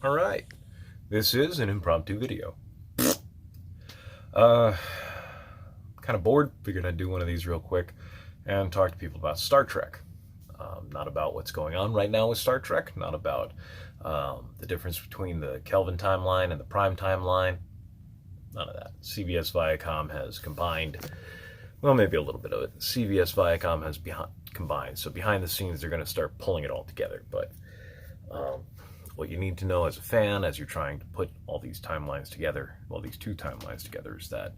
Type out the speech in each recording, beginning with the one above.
Alright, this is an impromptu video. Kind of bored, figured I'd do one of these real quick and talk to people about Star Trek. Not about what's going on right now with Star Trek, not about the difference between the Kelvin timeline and the Prime timeline, none of that. CBS Viacom has combined, well, maybe a little bit of it. CBS Viacom has combined, so behind the scenes they're going to start pulling it all together, but what you need to know as a fan, as you're trying to put all these timelines together, well, these two timelines together, is that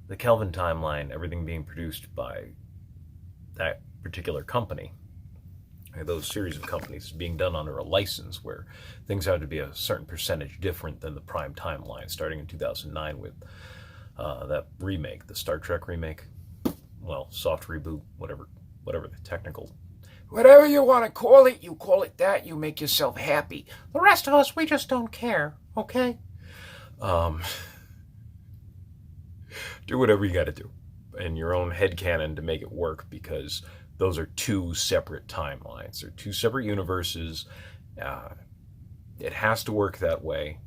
the Kelvin timeline, everything being produced by that particular company, those series of companies, is being done under a license where things have to be a certain percentage different than the Prime timeline, starting in 2009 with that remake, the Star Trek remake, well, soft reboot, whatever the technical. Whatever you want to call it, you call it that, you make yourself happy. The rest of us, we just don't care, okay? Do whatever you got to do in your own headcanon to make it work, because those are two separate timelines. They're two separate universes. It has to work that way,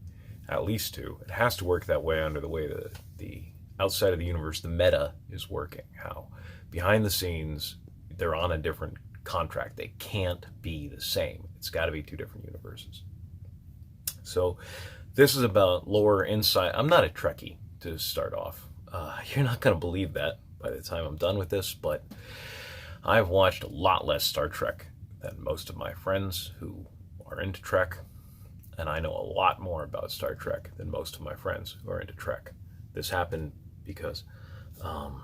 at least two. It has to work that way under the way the outside of the universe, the meta, is working. How behind the scenes, they're on a different contract. They can't be the same. It's got to be two different universes. So this is about lore inside. I'm not a Trekkie, to start off. You're not going to believe that by the time I'm done with this, but I've watched a lot less Star Trek than most of my friends who are into Trek, and I know a lot more about Star Trek than most of my friends who are into Trek. This happened because I'm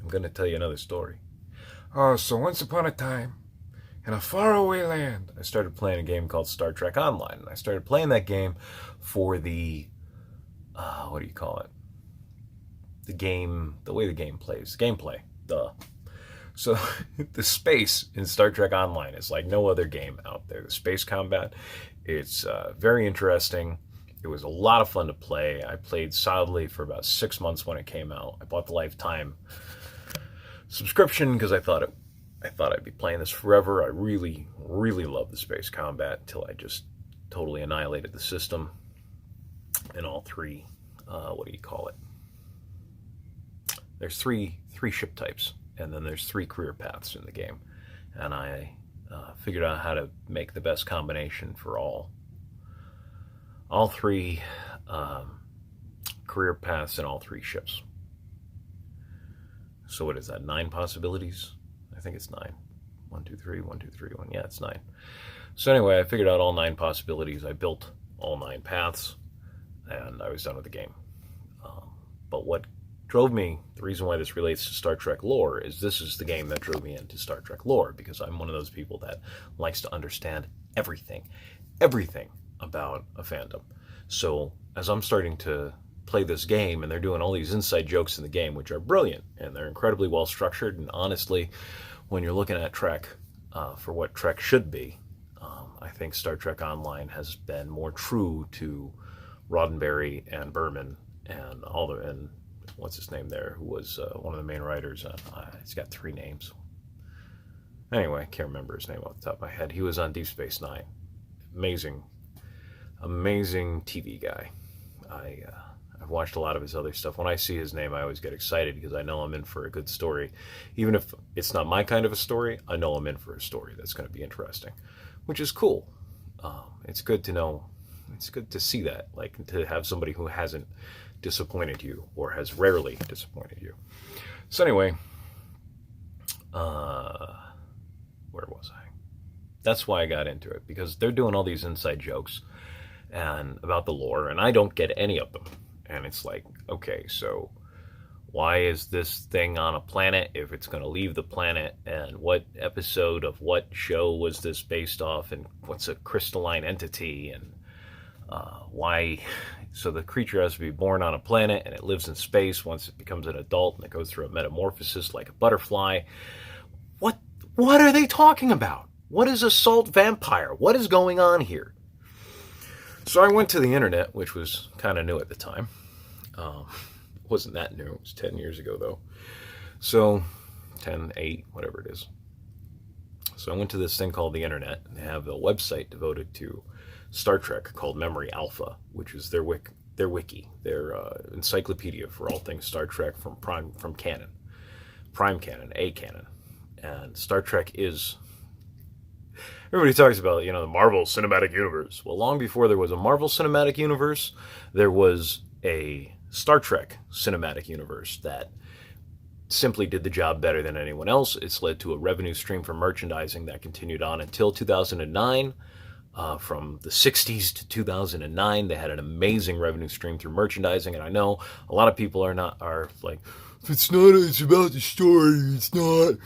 going to tell you another story. Oh, so once upon a time, in a faraway land, I started playing a game called Star Trek Online, and I started playing that game for the, what do you call it? The game, the way the game plays, gameplay, duh. So the space in Star Trek Online is like no other game out there. The space combat, it's very interesting. It was a lot of fun to play. I played solidly for about 6 months when it came out. I bought the lifetime subscription because I thought I'd be playing this forever. I really, really love the space combat until I just totally annihilated the system in all three. What do you call it? There's three ship types, and then there's 3 career paths in the game, and I figured out how to make the best combination for all 3 career paths and all 3 ships. So what is that, 9 possibilities? I think it's 9. 1, 2, 3, 1, 2, 3, 1. Yeah, it's 9. So anyway, I figured out all 9 possibilities. I built all 9 paths, and I was done with the game. But what drove me, the reason why this relates to Star Trek lore, is this is the game that drove me into Star Trek lore, because I'm one of those people that likes to understand everything about a fandom. So as I'm starting to play this game, and they're doing all these inside jokes in the game, which are brilliant, and they're incredibly well structured, and honestly, when you're looking at Trek for what Trek should be, I think Star Trek Online has been more true to Roddenberry and Berman and and what's his name there, who was one of the main writers. He's got 3 names. Anyway, I can't remember his name off the top of my head. He was on Deep Space Nine. Amazing TV guy. I've watched a lot of his other stuff. When I see his name, I always get excited because I know I'm in for a good story. Even if it's not my kind of a story, I know I'm in for a story that's going to be interesting, which is cool. It's good to know. It's good to see that, like to have somebody who hasn't disappointed you or has rarely disappointed you. So anyway, where was I? That's why I got into it, because they're doing all these inside jokes and about the lore, and I don't get any of them. And it's like, okay, so why is this thing on a planet if it's going to leave the planet? And what episode of what show was this based off? And what's a crystalline entity? And why? So the creature has to be born on a planet, and it lives in space once it becomes an adult, and it goes through a metamorphosis like a butterfly. What are they talking about? What is a salt vampire? What is going on here? So I went to the internet, which was kind of new at the time. It wasn't that new. It was 10 years ago, though. So 10, 8, whatever it is. So I went to this thing called the internet, and they have a website devoted to Star Trek called Memory Alpha, which is their wiki, their encyclopedia for all things Star Trek from canon, prime canon, A canon. And Star Trek is, everybody talks about, the Marvel Cinematic Universe. Well, long before there was a Marvel Cinematic Universe, there was a Star Trek Cinematic Universe that simply did the job better than anyone else. It's led to a revenue stream from merchandising that continued on until 2009. From the 60s to 2009, they had an amazing revenue stream through merchandising. And I know a lot of people are like, it's about the story. It's not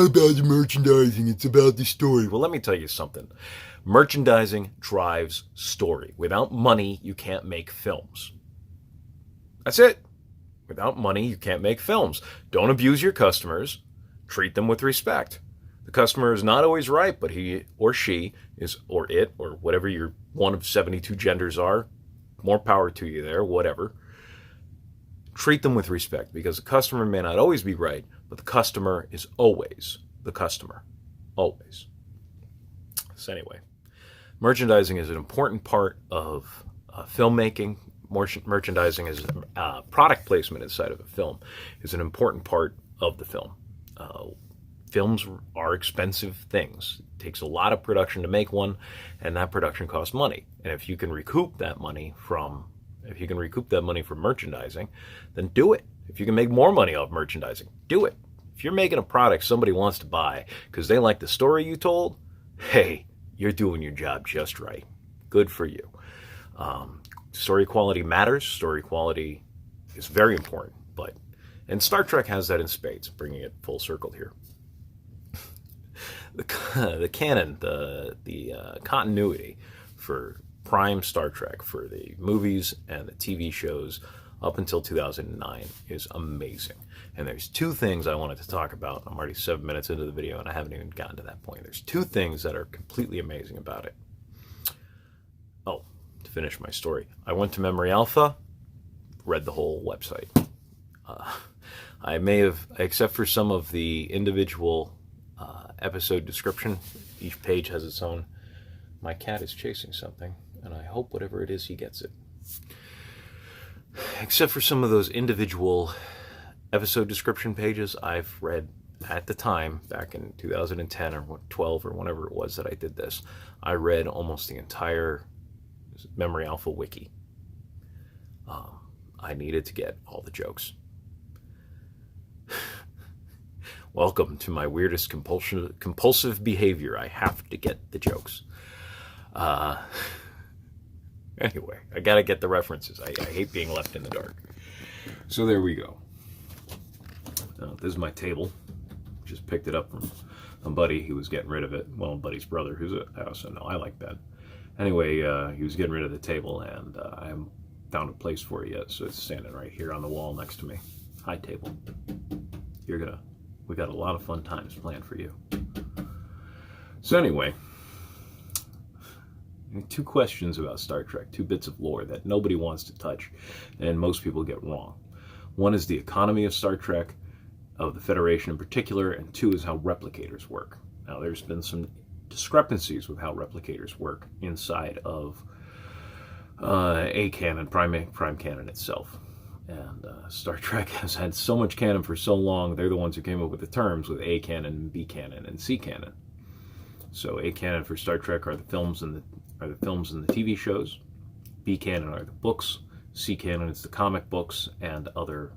about the merchandising. It's about the story. Well, let me tell you something. Merchandising drives story. Without money, you can't make films. That's it. Without money, you can't make films. Don't abuse your customers. Treat them with respect. The customer is not always right, but he or she is, or it, or whatever your one of 72 genders are. More power to you there, whatever. Treat them with respect, because the customer may not always be right, but the customer is always the customer. Always. So anyway, merchandising is an important part of filmmaking. Merchandising is product placement inside of a film is an important part of the film. Films are expensive things. It takes a lot of production to make one, and that production costs money. And if you can recoup that money from merchandising, then do it. If you can make more money off merchandising, do it. If you're making a product somebody wants to buy because they like the story you told, hey, you're doing your job just right. Good for you. Story quality matters. Story quality is very important. And Star Trek has that in spades, bringing it full circle here. The canon, the continuity for prime Star Trek, for the movies and the TV shows up until 2009 is amazing. And there's two things I wanted to talk about. I'm already 7 minutes into the video and I haven't even gotten to that point. There's two things that are completely amazing about it. Oh, to finish my story, I went to Memory Alpha, read the whole website. I may have, except for some of the individual episode description, each page has its own. My cat is chasing something, and I hope whatever it is, he gets it. Except for some of those individual episode description pages, I've read at the time, back in 2010 or 12 or whenever it was that I did this, I read almost the entire Memory Alpha wiki. I needed to get all the jokes. Welcome to my weirdest compulsive behavior. I have to get the jokes. Anyway, I gotta get the references. I hate being left in the dark. So there we go. This is my table. Just picked it up from a buddy. He was getting rid of it. Well, a buddy's brother, I also know. I like that. Anyway, he was getting rid of the table, and I haven't found a place for it yet, so it's standing right here on the wall next to me. Hi, table. We got a lot of fun times planned for you. So anyway, two questions about Star Trek, two bits of lore that nobody wants to touch, and most people get wrong. One is the economy of Star Trek, of the Federation in particular, and two is how replicators work. Now, there's been some discrepancies with how replicators work inside of A canon, prime canon itself. And Star Trek has had so much canon for so long, they're the ones who came up with the terms with A canon, B canon, and C canon. So A canon for Star Trek are the films and the TV shows. B canon are the books. C canon is the comic books and other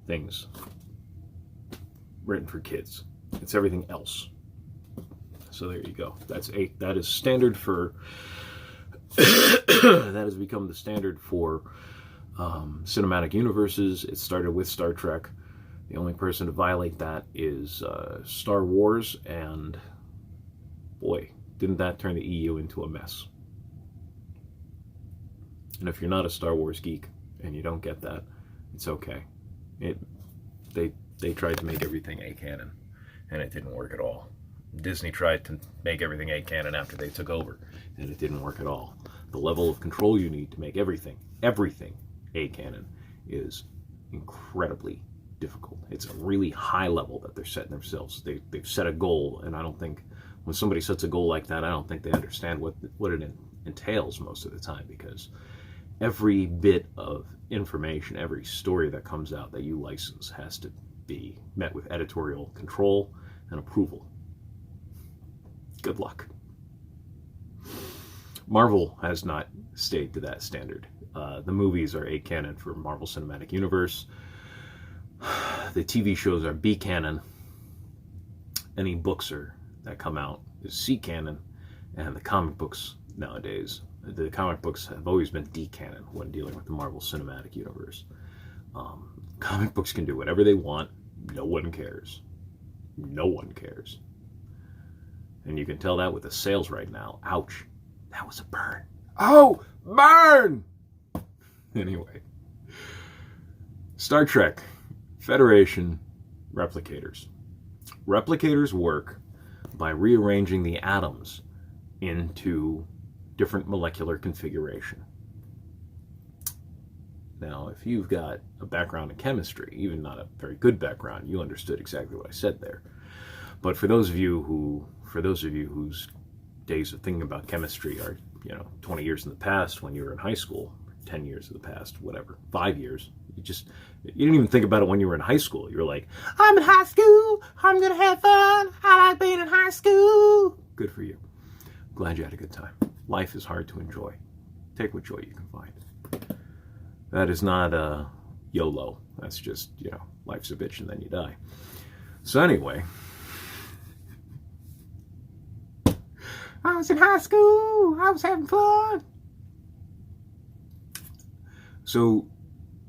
things written for kids. It's everything else. So there you go. That is standard for that has become the standard for cinematic universes. It started with Star Trek. The only person to violate that is Star Wars, and boy, didn't that turn the EU into a mess. And if you're not a Star Wars geek and you don't get that, it's okay. They tried to make everything A canon, and it didn't work at all. Disney tried to make everything A canon after they took over, and it didn't work at all. The level of control you need to make everything A canon is incredibly difficult. It's a really high level that they're setting themselves. They've set a goal, and I don't think when somebody sets a goal like that, I don't think they understand what it entails most of the time, because every bit of information, every story that comes out that you license has to be met with editorial control and approval. Good luck. Marvel has not stayed to that standard. The movies are A canon for Marvel Cinematic Universe. The TV shows are B canon. Any books that come out is C canon. And the comic books nowadays, the comic books have always been D canon when dealing with the Marvel Cinematic Universe. Comic books can do whatever they want. No one cares. No one cares. And you can tell that with the sales right now. Ouch. That was a burn. Oh, burn! Anyway. Star Trek, Federation, Replicators. Replicators work by rearranging the atoms into different molecular configuration. Now, if you've got a background in chemistry, even not a very good background, you understood exactly what I said there. But for those of you whose days of thinking about chemistry are, 20 years in the past when you were in high school, 10 years in the past, whatever, 5 years, you didn't even think about it when you were in high school. You were like, I'm in high school, I'm gonna have fun, I like being in high school. Good for you. Glad you had a good time. Life is hard to enjoy. Take what joy you can find. That is not YOLO. That's just, life's a bitch and then you die. So anyway, I was in high school. I was having fun. So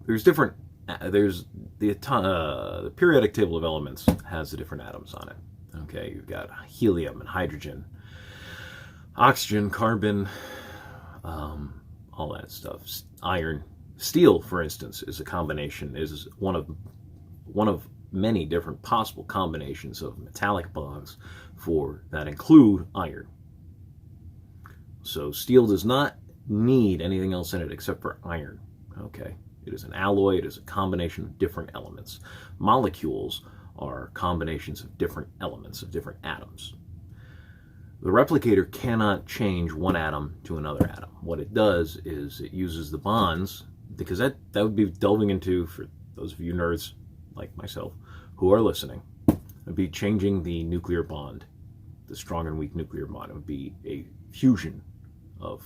there's different. There's the periodic table of elements has the different atoms on it. Okay, you've got helium and hydrogen, oxygen, carbon, all that stuff. Iron, steel, for instance, is a combination. Is one of many different possible combinations of metallic bonds that include iron. So steel does not need anything else in it except for iron. Okay, it is an alloy. It is a combination of different elements. Molecules are combinations of different elements, of different atoms. The replicator cannot change one atom to another atom. What it does is it uses the bonds, because that would be delving into, for those of you nerds like myself who are listening, it would be changing the nuclear bond, the strong and weak nuclear bond. It would be a fusion of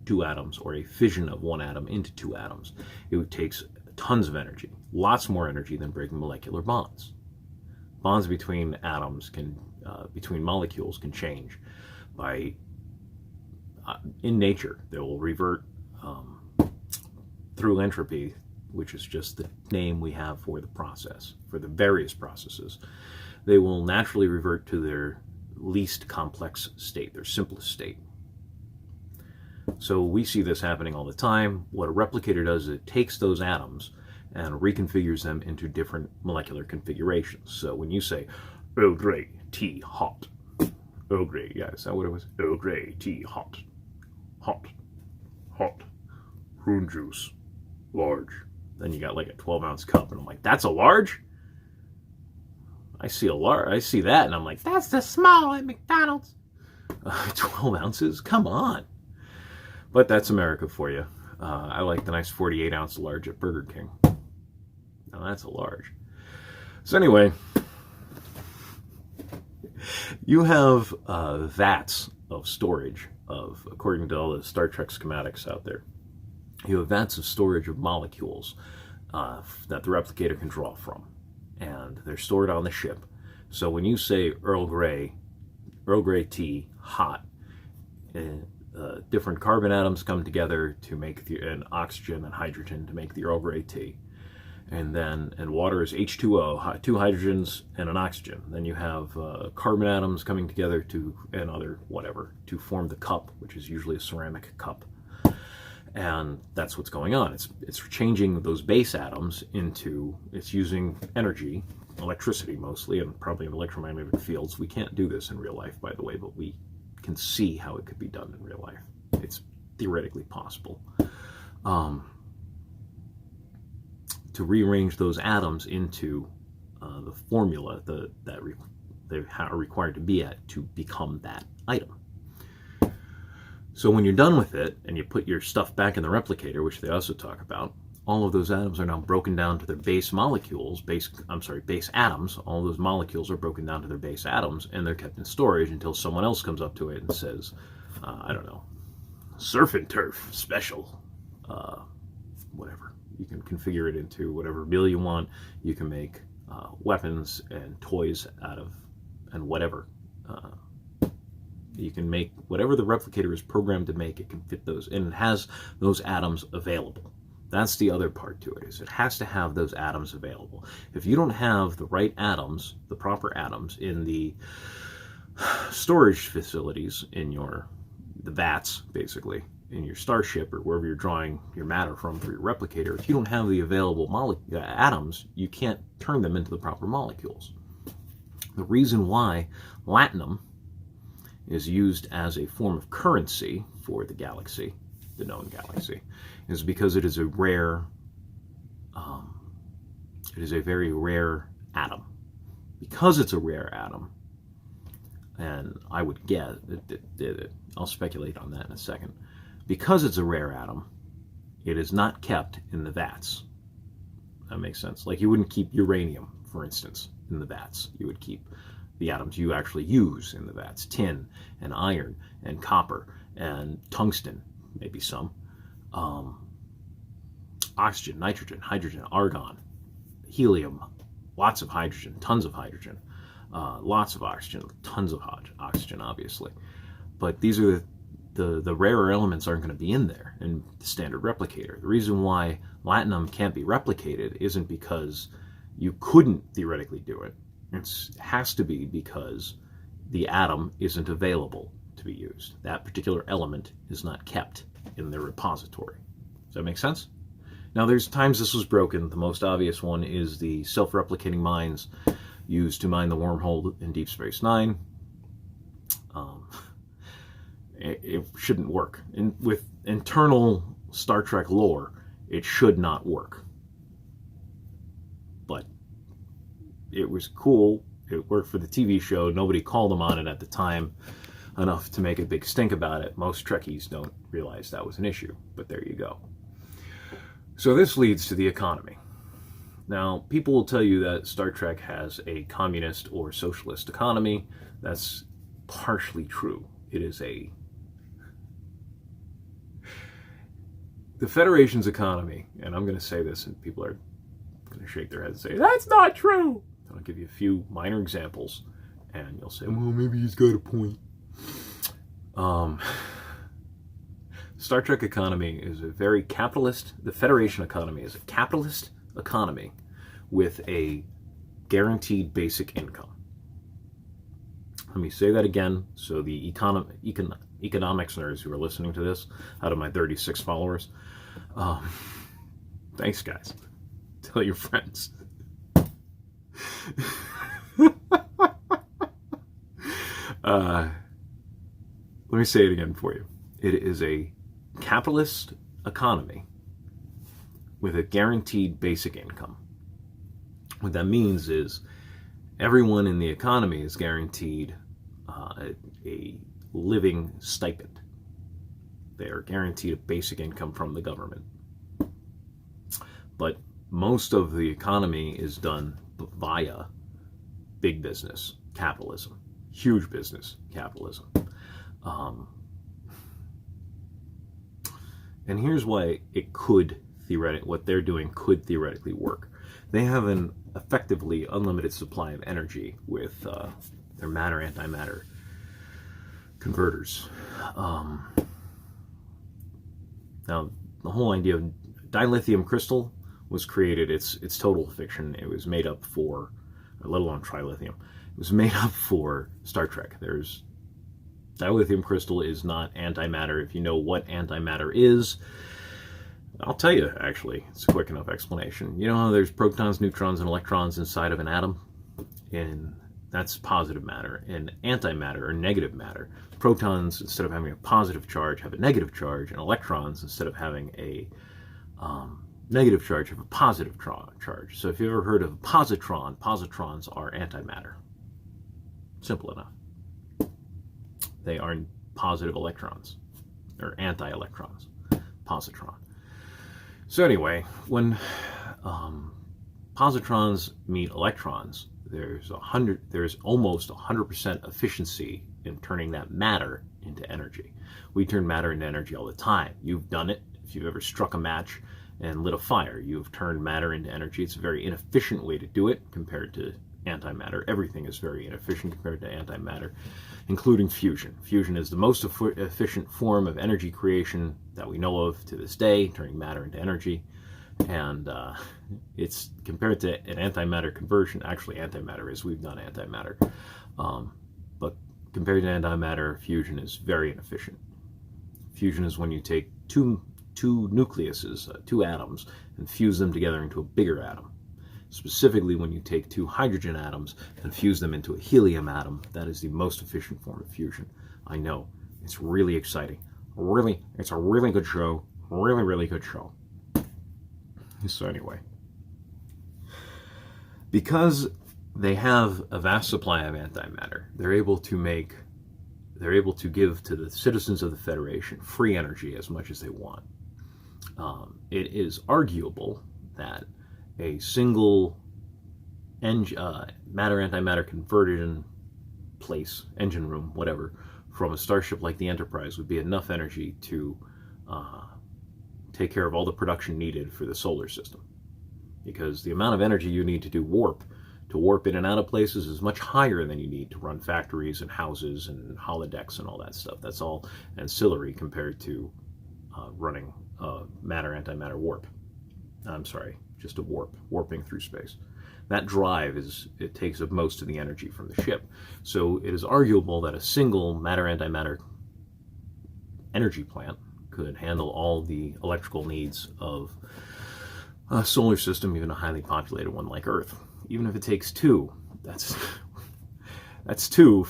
two atoms, or a fission of one atom into two atoms. It takes tons of energy, lots more energy than breaking molecular bonds. Bonds between atoms between molecules can change in nature. They will revert through entropy, which is just the name we have for the process, for the various processes. They will naturally revert to their least complex state, their simplest state. So we see this happening all the time. What a replicator does is it takes those atoms and reconfigures them into different molecular configurations. So when you say Earl Grey tea hot, Earl Grey, yeah, is that what it was? Earl Grey tea hot, hot, hot, prune juice, large. Then you got like a 12-ounce cup, and I'm like, that's a large? I see that, and I'm like, That's the small at McDonald's. 12 ounces? Come on. But that's America for you. I like the nice 48-ounce large at Burger King. Now that's a large. So anyway, you have vats of storage according to all the Star Trek schematics out there, you have vats of storage of molecules that the replicator can draw from. And they're stored on the ship. So when you say Earl Grey tea, hot, different carbon atoms come together to make an oxygen and hydrogen to make the Earl Grey tea. And water is H2O, two hydrogens and an oxygen. Then you have carbon atoms coming together to form the cup, which is usually a ceramic cup. And that's what's going on. It's changing those base atoms it's using energy, electricity mostly, and probably in electromagnetic fields. We can't do this in real life, by the way, but we can see how it could be done in real life. It's theoretically possible. To rearrange those atoms into the formula that they are required to be at to become that item. So when you're done with it and you put your stuff back in the replicator, which they also talk about, all of those atoms are now broken down to their base molecules, base atoms. All those molecules are broken down to their base atoms, and they're kept in storage until someone else comes up to it and says, I don't know, surf and turf special, whatever. You can configure it into whatever bill you want. You can make weapons and toys out of, and whatever. You can make whatever the replicator is programmed to make. It can fit those, and it has those atoms available. That's the other part to it, is it has to have those atoms available. If you don't have the right atoms, the proper atoms, in the storage facilities, in the vats, basically, in your starship or wherever you're drawing your matter from for your replicator, if you don't have the available atoms, you can't turn them into the proper molecules. The reason why latinum is used as a form of currency for the galaxy, the known galaxy, is because it is a rare, it is a very rare atom. Because it's a rare atom, and I would guess, I'll speculate on that in a second, because it's a rare atom, it is not kept in the vats. That makes sense. Like you wouldn't keep uranium, for instance, in the vats. You would keep the atoms you actually use in the vats, tin and iron and copper and tungsten, maybe some. Oxygen, nitrogen, hydrogen, argon, helium, lots of hydrogen, tons of hydrogen, lots of oxygen, tons of oxygen, obviously. But these are the rarer elements aren't going to be in there in the standard replicator. The reason why latinum can't be replicated isn't because you couldn't theoretically do it. It has to be because the atom isn't available to be used. That particular element is not kept in the repository. Does that make sense? Now, there's times this was broken. The most obvious one is the self-replicating mines used to mine the wormhole in Deep Space Nine. It shouldn't work. With internal Star Trek lore, it should not work. But it was cool. It worked for the TV show. Nobody called them on it at the time enough to make a big stink about it. Most Trekkies don't realize that was an issue, but there you go. So this leads to the economy. Now, people will tell you that Star Trek has a communist or socialist economy. That's partially true. It is the Federation's economy, and I'm going to say this, and people are going to shake their heads and say, that's not true. I'll give you a few minor examples, and you'll say, well, maybe he's got a point. Star Trek economy is a very capitalist. The Federation economy is a capitalist economy with a guaranteed basic income. Let me say that again so the economics nerds who are listening to this, out of my 36 followers, thanks guys. Tell your friends. Let me say it again for you. It is a capitalist economy with a guaranteed basic income. What that means is everyone in the economy is guaranteed a living stipend. They are guaranteed a basic income from the government. But most of the economy is done via big business capitalism, huge business capitalism. And here's why it could what they're doing could theoretically work. They have an effectively unlimited supply of energy with their matter-antimatter converters. Now, the whole idea of dilithium crystal was created. It's total fiction. It was made up for, let alone trilithium. It was made up for Star Trek. Dilithium crystal is not antimatter. If you know what antimatter is, I'll tell you, actually. It's a quick enough explanation. You know how there's protons, neutrons, and electrons inside of an atom? And that's positive matter. And antimatter, or negative matter, protons, instead of having a positive charge, have a negative charge, and electrons, instead of having a negative charge, have a positive charge. So if you've ever heard of positron, positrons are antimatter. Simple enough. They are positive electrons, or anti-electrons, positron. So anyway, when positrons meet electrons, there's almost 100% efficiency in turning that matter into energy. We turn matter into energy all the time. You've done it. If you've ever struck a match and lit a fire, you've turned matter into energy. It's a very inefficient way to do it compared to antimatter. Everything is very inefficient compared to antimatter, including fusion. Fusion is the most efficient form of energy creation that we know of to this day, turning matter into energy. And it's compared to an antimatter conversion. Actually, antimatter is, we've done antimatter. But compared to antimatter, fusion is very inefficient. Fusion is when you take two nucleuses, two atoms, and fuse them together into a bigger atom. Specifically, when you take two hydrogen atoms and fuse them into a helium atom, that is the most efficient form of fusion. I know, it's really exciting. It's a really good show. Really, really good show. So anyway, because they have a vast supply of antimatter, they're able to give to the citizens of the Federation free energy as much as they want. It is arguable that a single matter-antimatter conversion place, engine room, whatever, from a starship like the Enterprise would be enough energy to take care of all the production needed for the solar system. Because the amount of energy you need to warp in and out of places is much higher than you need to run factories and houses and holodecks and all that stuff. That's all ancillary compared to running matter-antimatter warp. I'm sorry, just a warping through space. That drive it takes up most of the energy from the ship. So it is arguable that a single matter-antimatter energy plant could handle all the electrical needs of a solar system, even a highly populated one like Earth. Even if it takes two, that's two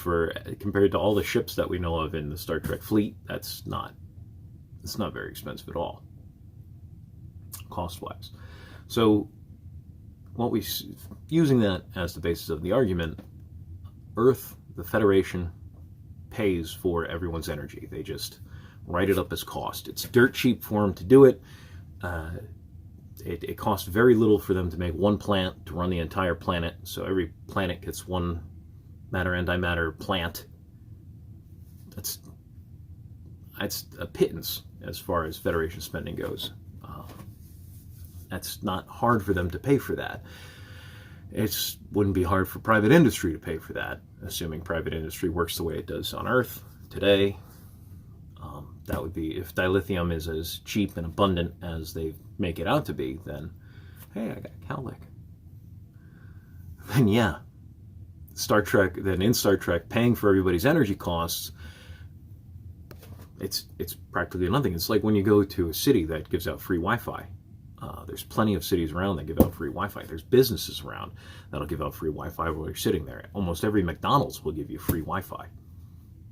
compared to all the ships that we know of in the Star Trek fleet. It's not very expensive at all, cost-wise. So using that as the basis of the argument, Earth, the Federation, pays for everyone's energy. They just write it up as cost. It's dirt cheap for them to do it. It costs very little for them to make one plant to run the entire planet. So every planet gets one matter-antimatter plant. That's a pittance as far as Federation spending goes. That's not hard for them to pay for that. It wouldn't be hard for private industry to pay for that, assuming private industry works the way it does on Earth today. That would be, if dilithium is as cheap and abundant as they make it out to be, then, hey, I got a cowlick. Then yeah, in Star Trek, paying for everybody's energy costs, it's practically nothing. It's like when you go to a city that gives out free Wi-Fi. There's plenty of cities around that give out free Wi-Fi. There's businesses around that'll give out free Wi-Fi while you're sitting there. Almost every McDonald's will give you free Wi-Fi.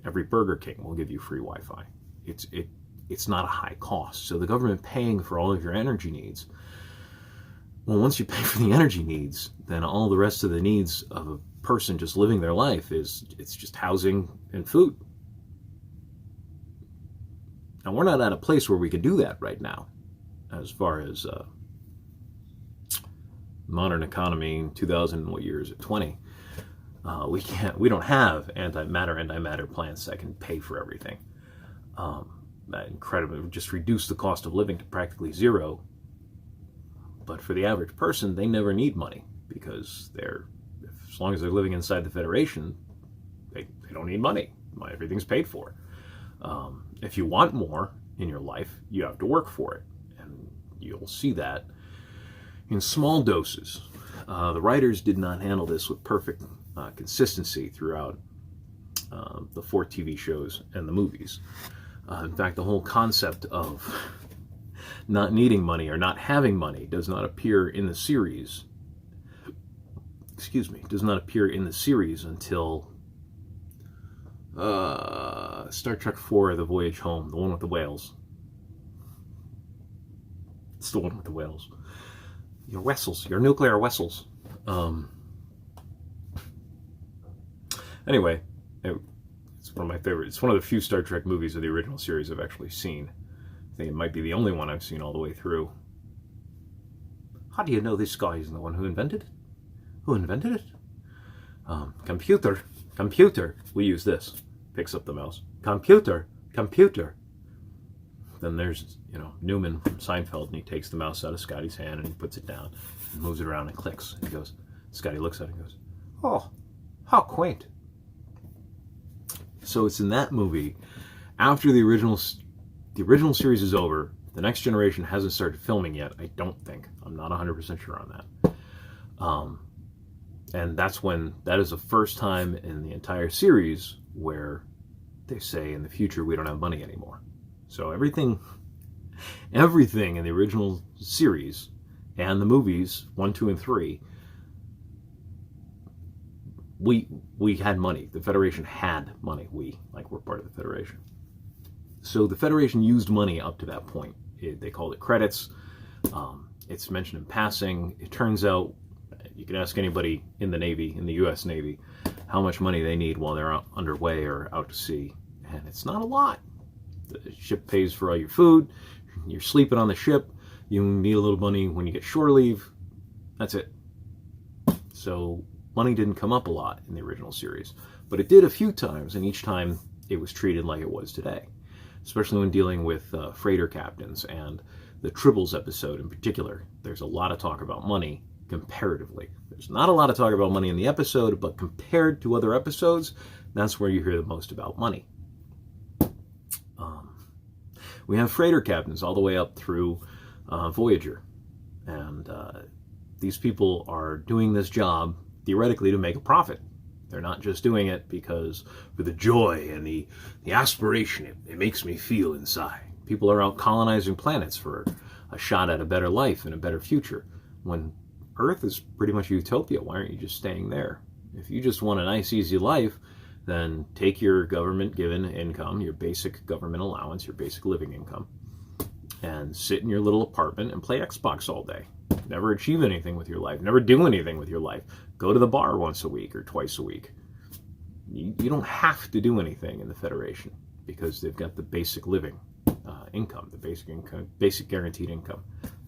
Every Burger King will give you free Wi-Fi. It's not a high cost. So the government paying for all of your energy needs, well, once you pay for the energy needs, then all the rest of the needs of a person just living their life it's just housing and food. Now, we're not at a place where we can do that right now, as far as modern economy in 2000, what year is it, 20? We don't have antimatter plants that can pay for everything. That incredibly would just reduce the cost of living to practically zero. But for the average person, they never need money because as long as they're living inside the Federation, they don't need money. Everything's paid for. If you want more in your life, you have to work for it. And you'll see that in small doses. The writers did not handle this with perfect consistency throughout the 4 TV shows and the movies. In fact, the whole concept of not needing money or not having money does not appear in the series. Does not appear in the series until Star Trek 4, The Voyage Home, the one with the whales. It's the one with the whales. Your vessels, your nuclear vessels. Anyway, it's one of my favorites. It's one of the few Star Trek movies of the original series I've actually seen. I think it might be the only one I've seen all the way through. How do you know this guy isn't the one who invented it? Who invented it? Computer. We use this. Picks up the mouse. Computer. Then there's, Newman from Seinfeld, and he takes the mouse out of Scotty's hand and he puts it down and moves it around and clicks. And he goes, Scotty looks at it and goes, "Oh, how quaint." So it's in that movie, after the original series is over, the Next Generation hasn't started filming yet, I don't think. I'm not 100% sure on that. And that is the first time in the entire series where they say in the future we don't have money anymore. So everything in the original series and the movies 1, 2, and 3, we had money. The Federation had money. We're part of the Federation. So the Federation used money up to that point. They called it credits. It's mentioned in passing. It turns out, you can ask anybody in the Navy, in the U.S. Navy, how much money they need while they're out underway or out to sea. And it's not a lot. The ship pays for all your food. You're sleeping on the ship. You need a little money when you get shore leave. That's it. So money didn't come up a lot in the original series. But it did a few times, and each time it was treated like it was today. Especially when dealing with freighter captains, and the Tribbles episode in particular. There's a lot of talk about money comparatively. There's not a lot of talk about money in the episode, but compared to other episodes, that's where you hear the most about money. We have freighter captains all the way up through Voyager. And these people are doing this job, theoretically, to make a profit. They're not just doing it because for the joy and the aspiration it makes me feel inside. People are out colonizing planets for a shot at a better life and a better future. When Earth is pretty much a utopia, why aren't you just staying there? If you just want a nice, easy life, then take your government-given income, your basic government allowance, your basic living income, and sit in your little apartment and play Xbox all day. Never achieve anything with your life. Never do anything with your life. Go to the bar once a week or twice a week. You don't have to do anything in the Federation because they've got the basic living income, the basic guaranteed income,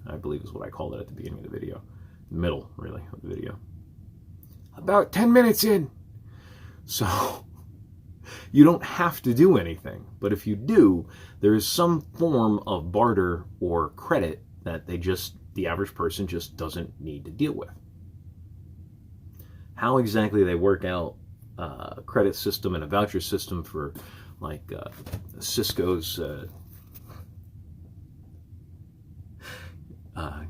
I believe is what I called it at the beginning of the video. Middle, really, of the video. About 10 minutes in. So you don't have to do anything, but if you do, there is some form of barter or credit that the average person just doesn't need to deal with. How exactly they work out a credit system and a voucher system for Cisco's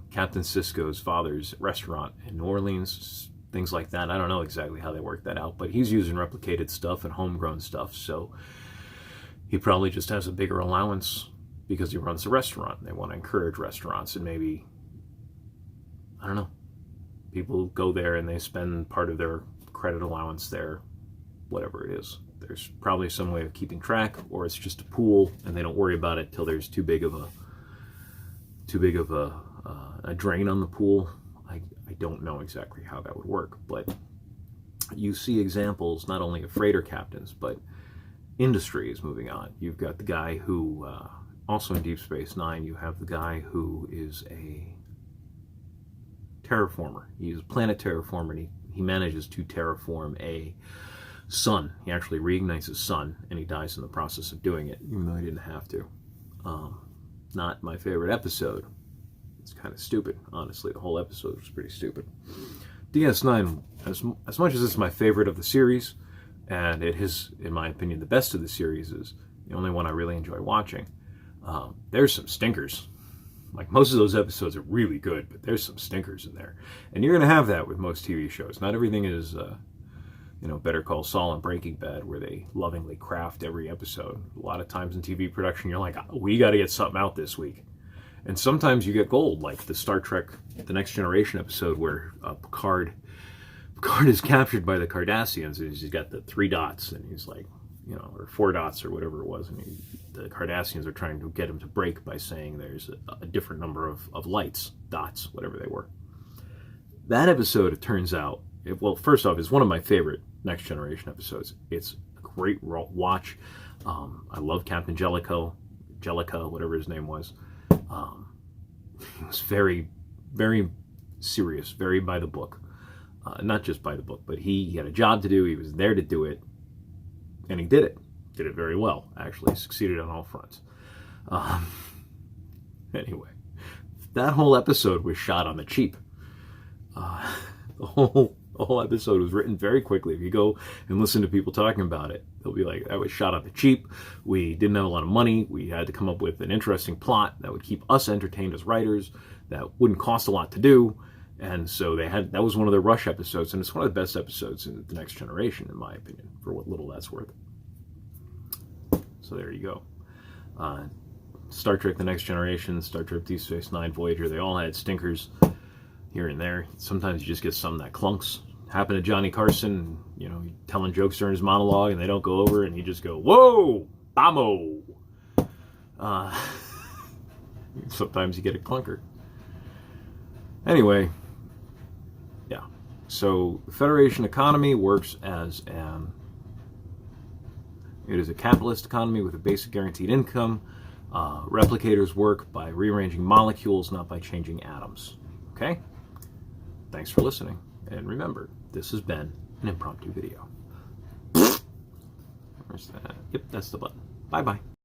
Captain Cisco's father's restaurant in New Orleans, things like that. I don't know exactly how they work that out, but he's using replicated stuff and homegrown stuff, so he probably just has a bigger allowance because he runs a restaurant. They want to encourage restaurants, and maybe, I don't know, people go there and they spend part of their credit allowance there, whatever it is. There's probably some way of keeping track, or it's just a pool and they don't worry about it till there's too big of a drain on the pool. I don't know exactly how that would work, but you see examples not only of freighter captains, but industry is moving on. You've got the guy who, also in Deep Space Nine, you have the guy who is a terraformer. He's a planet terraformer, and he manages to terraform a sun. He actually reignites his sun, and he dies in the process of doing it, even though he didn't have to. Not my favorite episode. It's kind of stupid, honestly. The whole episode was pretty stupid. DS9, as much as it's my favorite of the series, and it is, in my opinion, the best of the series, is the only one I really enjoy watching, there's some stinkers. Like, most of those episodes are really good, but there's some stinkers in there. And you're going to have that with most TV shows. Not everything is, Better Call Saul and Breaking Bad, where they lovingly craft every episode. A lot of times in TV production, you're like, we got to get something out this week. And sometimes you get gold, like the Star Trek The Next Generation episode where Picard is captured by the Cardassians, and he's got the 3 dots, and he's like, or 4 dots or whatever it was, and the Cardassians are trying to get him to break by saying there's a different number of lights, dots, whatever they were. That episode, it turns out, well, first off, it's one of my favorite Next Generation episodes. It's a great watch. I love Captain Jellicoe, whatever his name was. He was very, very serious, very by the book. Not just by the book, but he had a job to do. He was there to do it, and he did it. Did it very well, actually. Succeeded on all fronts. Anyway, that whole episode was shot on the cheap. The whole episode was written very quickly. If you go and listen to people talking about it, they'll be like, that was shot on the cheap. We didn't have a lot of money. We had to come up with an interesting plot that would keep us entertained as writers, that wouldn't cost a lot to do. And so that was one of their rush episodes, and it's one of the best episodes in The Next Generation, in my opinion, for what little that's worth. So there you go. Star Trek The Next Generation, Star Trek Deep Space Nine, Voyager, they all had stinkers here and there. Sometimes you just get some that clunks. Happened to Johnny Carson, telling jokes during his monologue, and they don't go over, and you just go, whoa, bamo. Sometimes you get a clunker. Anyway, yeah. So the Federation economy works it is a capitalist economy with a basic guaranteed income. Replicators work by rearranging molecules, not by changing atoms. Okay? Thanks for listening. And remember, this has been an impromptu video. Where's that? Yep, that's the button. Bye-bye.